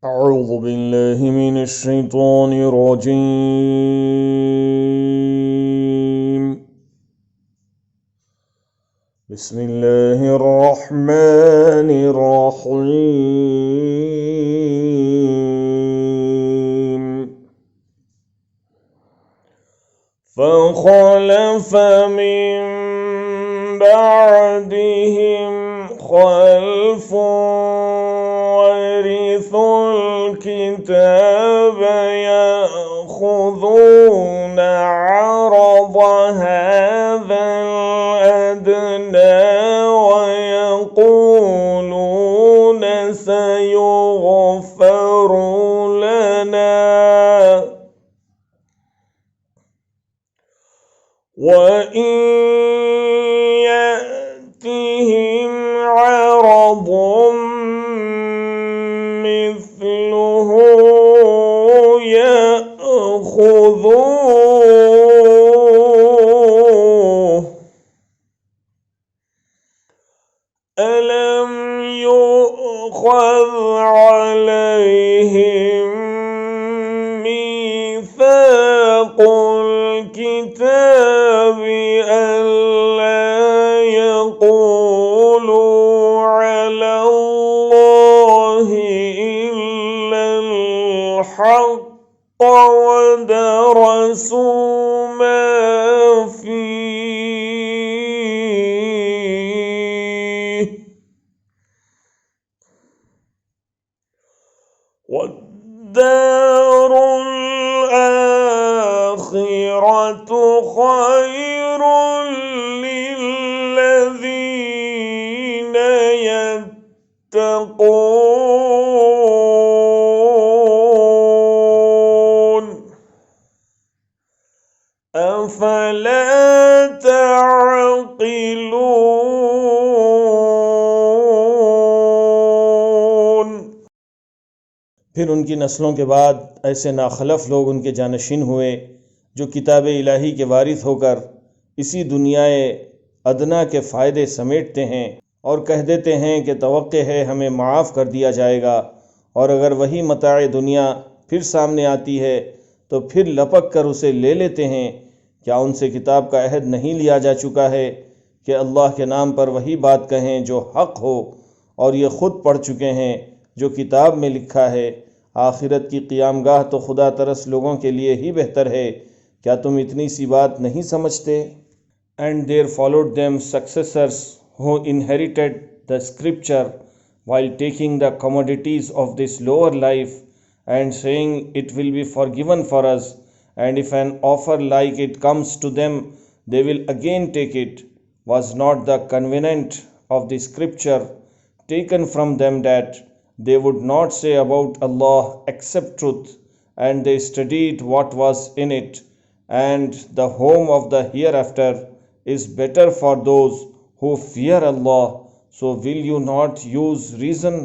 أعوذ بالله من الشيطان الرجيم. بسم الله الرحمن الرحيم. فخلف من بعدهم خلف ورثوا الكتاب يأخذون عرض هذا الأدنى ويقولون سيغفر لنا وإن يأتهم عرض مثله يأخذوه ألم يؤخذ عليهم ميثاق الكتاب ألا يقولوا على الله إلا الحق ودرسوا ما فيه والدار الآخرة خير للذين يتقون أفلا تعقلون۔ پھر ان کی نسلوں کے بعد ایسے ناخلف لوگ ان کے جانشین ہوئے جو کتاب الہی کے وارث ہو کر اسی دنیا ادنا کے فائدے سمیٹتے ہیں اور کہہ دیتے ہیں کہ توقع ہے ہمیں معاف کر دیا جائے گا، اور اگر وہی متاع دنیا پھر سامنے آتی ہے تو پھر لپک کر اسے لے لیتے ہیں۔ کیا ان سے کتاب کا عہد نہیں لیا جا چکا ہے کہ اللہ کے نام پر وہی بات کہیں جو حق ہو، اور یہ خود پڑھ چکے ہیں جو کتاب میں لکھا ہے۔ آخرت کی قیام گاہ تو خدا ترس لوگوں کے لیے ہی بہتر ہے، کیا تم اتنی سی بات نہیں سمجھتے؟ And there followed them successors who inherited the scripture while taking the commodities of this lower life and saying it will be forgiven for us, and if an offer like it comes to them they will again take it. Was not the covenant of the scripture taken from them that they would not say about Allah except truth, and they studied what was in it, and the home of the hereafter is better for those who fear Allah. So will you not use reason?